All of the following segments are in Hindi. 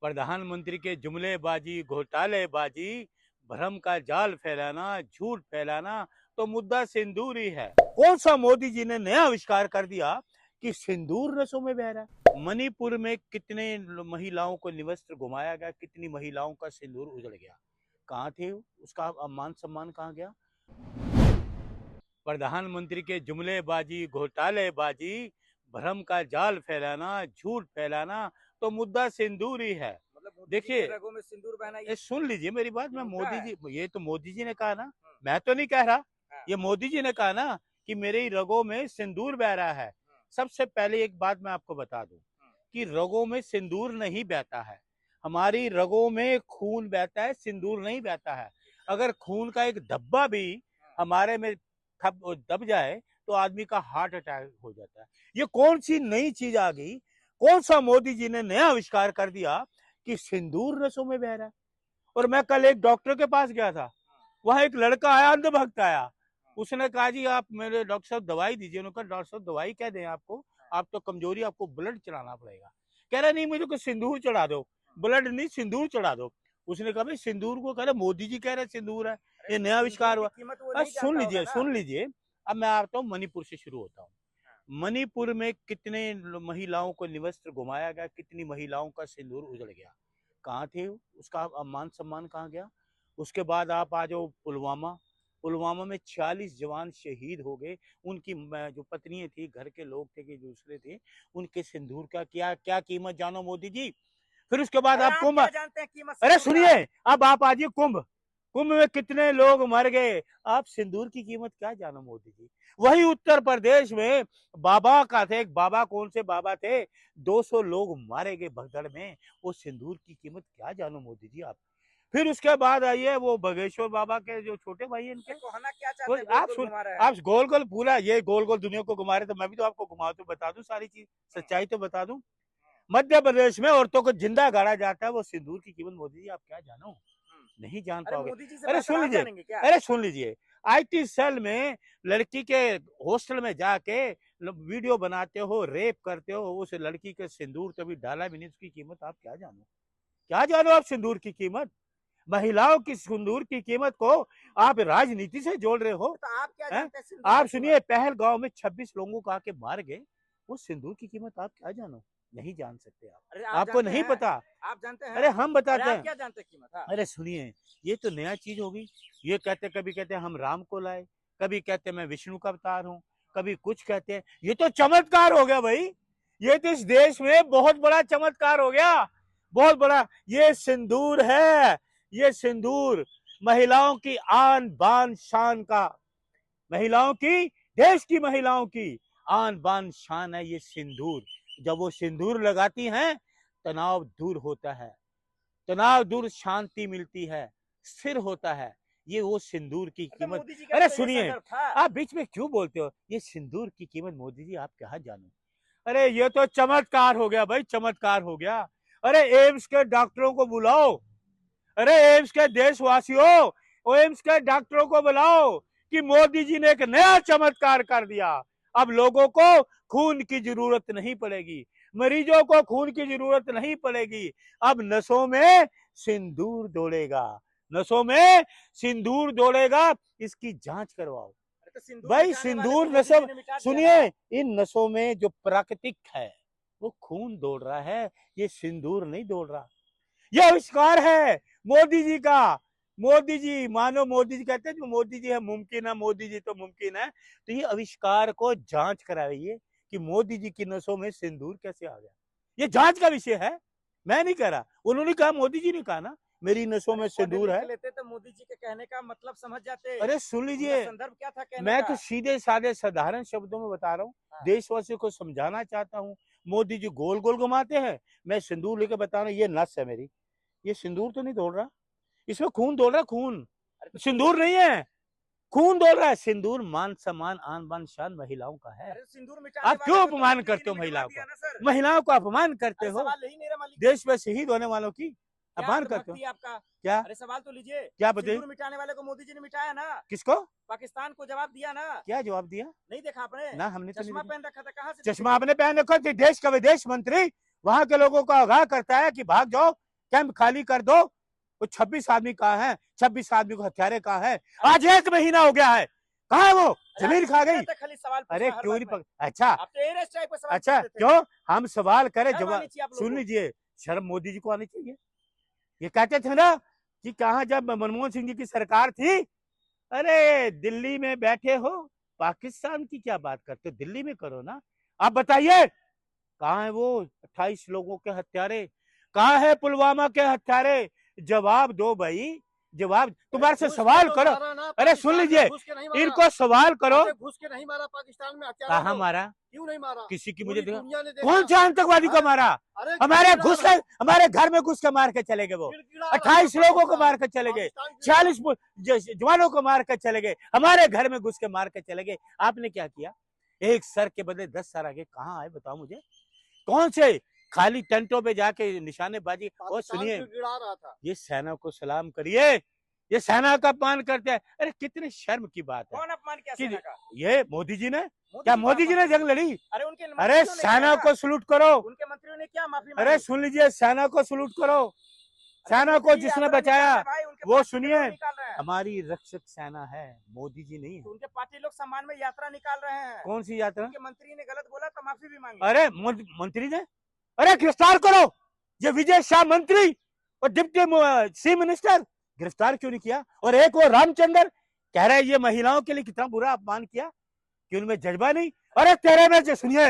प्रधानमंत्री के जुमलेबाजी, घोटालेबाजी, भ्रम का जाल फैलाना, झूठ फैलाना, तो मुद्दा सिंदूर ही है। कौन सा मोदी जी ने नया आविष्कार कर दिया कि सिंदूर रसों में बह रहा है? मणिपुर में कितने महिलाओं को निवस्त्र घुमाया गया, कितनी महिलाओं का सिंदूर उजड़ गया, कहाँ थे? उसका मान सम्मान कहाँ गया? प्रधानमंत्री के जुमलेबाजी, घोटालेबाजी, भ्रम का जाल फैलाना, झूठ फैलाना, तो मुद्दा सिंदूर ही है। मतलब देखिए, रगों में सिंदूर बहना ये सुन लीजिए मेरी बात। मैं मोदी है। जी, ये तो मोदी जी ने कहा ना, मैं तो नहीं कह रहा। हाँ। ये मोदी जी ने कहा ना कि मेरे रगों में सिंदूर बह रहा है। सबसे पहले एक बात मैं आपको बता दूं कि रगों में सिंदूर नहीं बहता है, हमारी रगों में खून बहता है, सिंदूर नहीं बहता है। अगर खून का एक धब्बा भी हमारे में दब जाए तो आदमी का हार्ट अटैक हो जाता है। ये कौन सी नई चीज आ गई? कौन सा मोदी जी ने नया आविष्कार कर दिया कि सिंदूर रसों में बह रहा है? और मैं कल एक डॉक्टर के पास गया था, वहां एक लड़का आया, अंधभक्त आया। उसने कहा जी आप मेरे डॉक्टर साहब दवाई दीजिए। उन्होंने कहा डॉक्टर साहब दवाई क्या दें आपको, आप तो कमजोरी, आपको ब्लड चढ़ाना पड़ेगा। कह रहा नहीं मुझे को सिंदूर चढ़ा दो, ब्लड नहीं सिंदूर चढ़ा दो। उसने कहा भाई सिंदूर को, कह रहे मोदी जी कह रहे सिंदूर है, ये नया आविष्कार हुआ। सुन लीजिए, अब मैं आता हूँ मणिपुर से शुरू होता हूँ। मणिपुर में कितने महिलाओं को निवस्त्र घुमाया गया, कितनी महिलाओं का सिंदूर उजड़ गया, कहाँ थे? उसका मान सम्मान कहाँ गया? उसके बाद आप आ जाओ पुलवामा। पुलवामा में 46 जवान शहीद हो गए। उनकी जो पत्नियां थी, घर के लोग थे कि दूसरे थे, उनके सिंदूर का क्या क्या कीमत जानो मोदी जी। फिर उसके बाद आप कुंभ, जानते हैं कीमत? अरे सुनिए, अब आप आजिए कुंभ। कुंभ में कितने लोग मर गए, आप सिंदूर की कीमत क्या जानो मोदी जी। वही उत्तर प्रदेश में बाबा का थे, एक बाबा, कौन से बाबा थे, 200 लोग मारे गए भगदड़ में, वो सिंदूर की कीमत क्या जानो मोदी जी आप। फिर उसके बाद आइए वो बगेश्वर बाबा के जो छोटे भाई हैं इनके, क्या चाहते हैं? आप सुन, आप गोल गोल पूरा ये गोल गोल दुनिया को घुमा रहे, तो मैं भी तो आपको घुमा तो बता दूं, सारी चीज सच्चाई तो बता दूं। मध्य प्रदेश में औरतों को जिंदा गाड़ा जाता है, वो सिंदूर की कीमत मोदी जी आप क्या जानो, नहीं जान पाओगे। अरे सुन लीजिए, अरे सुन लीजिए, आईटी सेल में लड़की के हॉस्टल में जाके वीडियो बनाते हो, रेप करते हो, उस लड़की के सिंदूर कभी डाला भी नहीं, उसकी कीमत आप क्या जानो, क्या जानो आप सिंदूर की कीमत। महिलाओं की सिंदूर की कीमत को आप राजनीति से जोड़ रहे हो। तो आप क्या जानते हैं? आप सुनिए, पहलगांव में 26 लोगों को आके मार गए, वो सिंदूर की कीमत आप क्या जानो, नहीं जान सकते आप, आपको नहीं पता। आप जानते हैं? अरे हम बताते हैं। क्या जानते हैं कीमत? अरे सुनिए, ये तो नया चीज होगी। ये कहते, कभी कहते हैं हम राम को लाए, कभी कहते हैं मैं विष्णु का अवतार हूँ, कभी कुछ कहते हैं। ये तो चमत्कार हो गया भाई, ये तो इस देश में बहुत बड़ा चमत्कार हो गया, बहुत बड़ा। ये सिंदूर है, ये सिंदूर महिलाओं की आन बान शान का, महिलाओं की, देश की महिलाओं की आन बान शान है ये सिंदूर। जब वो सिंदूर लगाती हैं, तनाव दूर होता है, तनाव दूर, शांति मिलती है, स्थिर होता है। ये वो सिंदूर की कीमत। अरे सुनिए, आप बीच में क्यों बोलते हो? ये सिंदूर की कीमत मोदी जी आप क्या जानो। अरे ये तो चमत्कार हो गया भाई, चमत्कार हो गया। अरे एम्स के डॉक्टरों को बुलाओ, अरे एम्स के देशवासियों, एम्स के डॉक्टरों को बुलाओ कि मोदी जी ने एक नया चमत्कार कर दिया। अब लोगों को खून की जरूरत नहीं पड़ेगी, मरीजों को खून की जरूरत नहीं पड़ेगी। अब नसों में सिंदूर दौड़ेगा, नसों में सिंदूर दौड़ेगा, इसकी जांच करवाओ भाई। सिंदूर नसों, सुनिए, इन नसों में जो प्राकृतिक है वो खून दौड़ रहा है, ये सिंदूर नहीं दौड़ रहा। ये आविष्कार है मोदी जी का। मोदी जी, मानो मोदी जी कहते हैं जो मोदी जी है मुमकिन है, मोदी जी तो मुमकिन है। तो ये आविष्कार को जांच कराइए कि मोदी जी की नसों में सिंदूर कैसे आ गया। ये जांच का विषय है, मैं नहीं कह रहा। उन्होंने कहा, मोदी जी ने कहा ना मेरी नसों में सिंदूर है। लेते तो मोदी जी के कहने का मतलब समझ जाते। अरे सुन लीजिए, संदर्भ क्या था कहने मैं का? तो सीधे साधे साधारण शब्दों में बता रहा हूँ, देशवासियों को समझाना चाहता हूँ। मोदी जी गोल गोल घुमाते हैं, मैं सिंदूर लेकर बता रहा हूँ, ये नस है मेरी, ये सिंदूर तो नहीं दौड़ रहा, इसमें खून दौड़ रहा, खून, सिंदूर नहीं है, खून दौड़ रहा है। सिंदूर मान सम्मान आन बान शान महिलाओं का है। आप क्यों अपमान करते हो महिलाओं का? महिलाओं को अपमान करते हो, देश में शहीद होने वालों की अपमान करते हो। आपका क्या? अरे सवाल तो लीजिए, क्या बताइए? मिटाने वाले को मोदी जी ने मिटाया ना? किसको? पाकिस्तान को जवाब दिया ना? क्या जवाब दिया? नहीं देखा आपने? ना हमने तो चश्मा नहीं पहन रखा था, कहाँ से? चश्मा आपने पहन रखा? देश का विदेश मंत्री वहां के लोगों को आगाह करता है कि भाग जाओ, कैंप खाली कर दो। वो 26 आदमी कहाँ है? 26 आदमी को हत्यारे कहाँ है? आज 1 महीना हो गया है, कहाँ है वो? जमीन खा गई। खाली सवाल अरे क्यों नहीं अच्छा आप तो एयर स्ट्राइक पे सवाल अच्छा, पूछते थे। क्यों हम सवाल करें शर्म जवाब? आनी चाहिए आप लोगों सुन को। लीजिए, शर्म मोदी जी को आनी चाहिए। ये कहते थे ना कि कहा जब मनमोहन सिंह जी की सरकार थी, अरे दिल्ली में बैठे हो, पाकिस्तान की क्या बात करते हो, दिल्ली में करो ना। आप बताइए कहाँ है वो 28 लोगों के हत्यारे? कहाँ है पुलवामा के हत्यारे? जवाब दो भाई, जवाब। तुम्हारे से सवाल करो। अरे सुन लीजिए, इनको सवाल करो। घुस के नहीं मारा पाकिस्तान में? कहाँ मारा? क्यों नहीं मारा? किसी की मुझे देखा? दुनिया ने देखा। कौन से आतंकवादी को मारा? अरे हमारे घुस के, हमारे घर में घुस के मार के चले गए वो। 28 लोगों को मार के चले गए, 40 जवानों को मार के चले गए, हमारे घर में घुस के मार के चले गए। आपने क्या किया? एक सर के बदले 10 सर आगे कहाँ आए बताओ मुझे? कौन से खाली टेंटों पे जाके निशानेबाजी? और सुनिए, ये सेना को सलाम करिए, ये सेना का अपमान करते हैं। अरे कितने शर्म की बात है। कौन अपमान किया सेना का? ये मोदी जी ने, क्या मोदी जी ने जंग लड़ी? अरे उनके अरे सेना को सलूट करो। उनके मंत्रियों ने क्या माफी अरे सुन लीजिए, सेना को सलूट करो। सेना को जिसने बचाया वो सुनिए, हमारी रक्षक सेना है, मोदी जी नहीं है। उनके पार्टी लोग सम्मान में यात्रा निकाल रहे हैं। कौन सी यात्रा? उनके मंत्री ने गलत बोला तो माफी भी मांगी। अरे मंत्री ने, अरे गिरफ्तार करो ये विजय शाह मंत्री और डिप्टी चीफ मिनिस्टर, गिरफ्तार क्यों नहीं किया? और एक वो रामचंद्र कह रहे ये महिलाओं के लिए कितना बुरा अपमान किया कि उनमें जज्बा नहीं। अरे तेरे में जो सुनिए,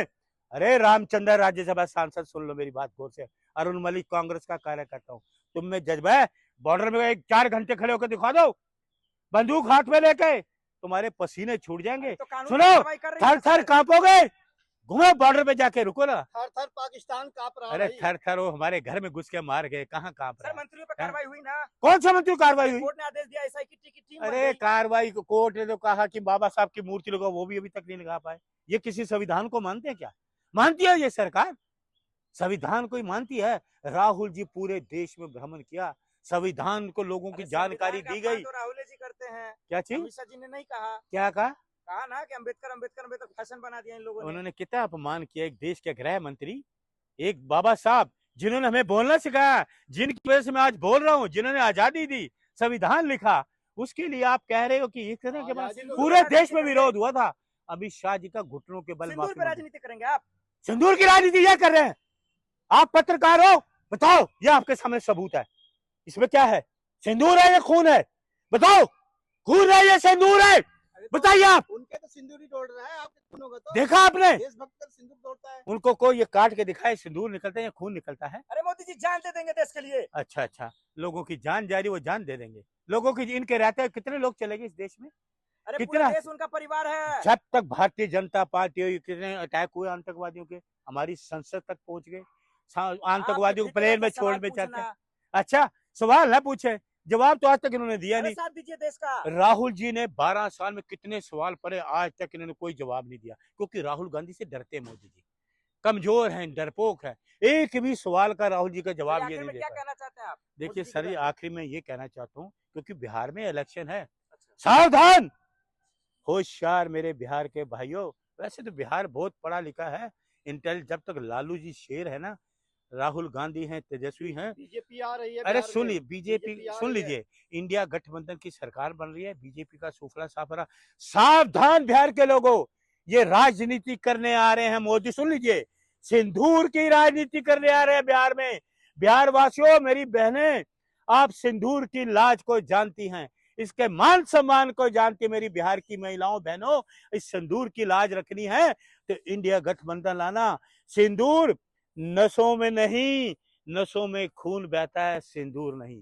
अरे रामचंद्र राज्यसभा सांसद, सुन लो मेरी बात गौर से, अरुण मलिक कांग्रेस का कार्यकर्ता हूँ, तुम में जज्बा है? बॉर्डर में 4 घंटे खड़े होकर दिखा दो, बंदूक हाथ में लेके, तुम्हारे पसीने छूट जाएंगे। तो सुनो, थर थर कांपोगे, घूमो बॉर्डर पे जाके, रुको ना। थर थर पाकिस्तान कांप रहा है। अरे थर थर वो हमारे घर में घुस के मार गए, कहाँ कांप रहा सर है? मंत्रियों पर कार्रवाई हुई ना? कौन सा मंत्री कार्रवाई हुई? कोर्ट ने आदेश दिया एसआई की टीम बन अरे गई। कार्रवाई को कोर्ट ने तो कहा कि बाबा साहब की मूर्ति लगाओ, वो भी अभी तक नहीं लगा पाए। ये किसी संविधान को मानते हैं क्या? मानती है ये सरकार? संविधान को ही मानती है? राहुल जी पूरे देश में भ्रमण किया, संविधान को लोगों की जानकारी दी गई। तो राहुल जी करते हैं। क्या चीज? अमित शाह जी ने नहीं कहा? क्या कहा? कहा ना कि अम्बेडकर फैशन बना दिया इन लोगों ने। उन्होंने कितना अपमान किया एक देश के गृह मंत्री, एक बाबा साहब जिन्होंने हमें बोलना सिखाया, जिनकी वजह से मैं आज बोल रहा हूँ, जिन्होंने आजादी दी, संविधान लिखा, उसके लिए आप कह रहे हो कि एक तरह के बाद पूरे देश में विरोध हुआ था। अमित शाह जी का घुटनों के बल सिंदूर पे राजनीति करेंगे आप? सिंदूर की राजनीति ये कर रहे हैं। आप पत्रकार हो, बताओ, ये आपके सामने सबूत है, इसमें क्या है? सिंदूर है या खून है? बताओ, खून है या सिंदूर है? बताइए आप। उनके तो सिंदूर ही तोड़ रहा है, आपके खून होगा तो? देखा आपने? देशभक्त का सिंदूर तोड़ता है। उनको कोई ये काट के दिखाए सिंदूर निकलता है या खून निकलता है? अरे मोदी जी जान दे देंगे देश के लिए। अच्छा अच्छा, लोगों की जान जा रही, वो जान दे देंगे। लोगों की, इनके रहते हुए कितने लोग चले गए इस देश में? अरे कितना? पूरा देश उनका परिवार है। जब तक भारतीय जनता पार्टी हुई, कितने अटैक हुए आतंकवादियों के, हमारी संसद तक पहुंच गए, आतंकवादियों को प्लेन में छोड़ में चलते। अच्छा, सवाल ना पूछे, जवाब तो आज तक इन्होंने दिया नहीं। साथ दीजिए देश का। राहुल जी ने 12 साल में कितने सवाल पढ़े, आज तक इन्होंने कोई जवाब नहीं दिया, क्योंकि राहुल गांधी से डरते हैं मोदी जी, कमजोर हैं, डरपोक है। एक भी सवाल का राहुल जी का जवाब ये नहीं क्या देता। कहना चाहते हैं आप? देखिए सर, ये आखिरी में ये कहना चाहता हूँ, क्योंकि बिहार में इलेक्शन है, अच्छा। सावधान, होशियार मेरे बिहार के भाइयों। वैसे तो बिहार बहुत पढ़ा लिखा है, जब तक लालू जी शेर है ना, राहुल गांधी हैं, तेजस्वी हैं, बीजेपी आ रही है। अरे सुन लीजिए, बीजेपी सुन लीजिए, इंडिया गठबंधन की सरकार बन रही है, बीजेपी का सूफला साफरा। सावधान बिहार के लोगों, ये राजनीति करने आ रहे हैं मोदी, सुन लीजिए, सिंदूर की राजनीति करने आ रहे हैं बिहार में। बिहार वासियों, मेरी बहनें, आप सिंदूर की लाज को जानती हैं, इसके मान सम्मान को जानती, मेरी बिहार की महिलाओं बहनों, इस सिंदूर की लाज रखनी है तो इंडिया गठबंधन लाना। सिंदूर नसों में नहीं, नसों में खून बहता है, सिंदूर नहीं।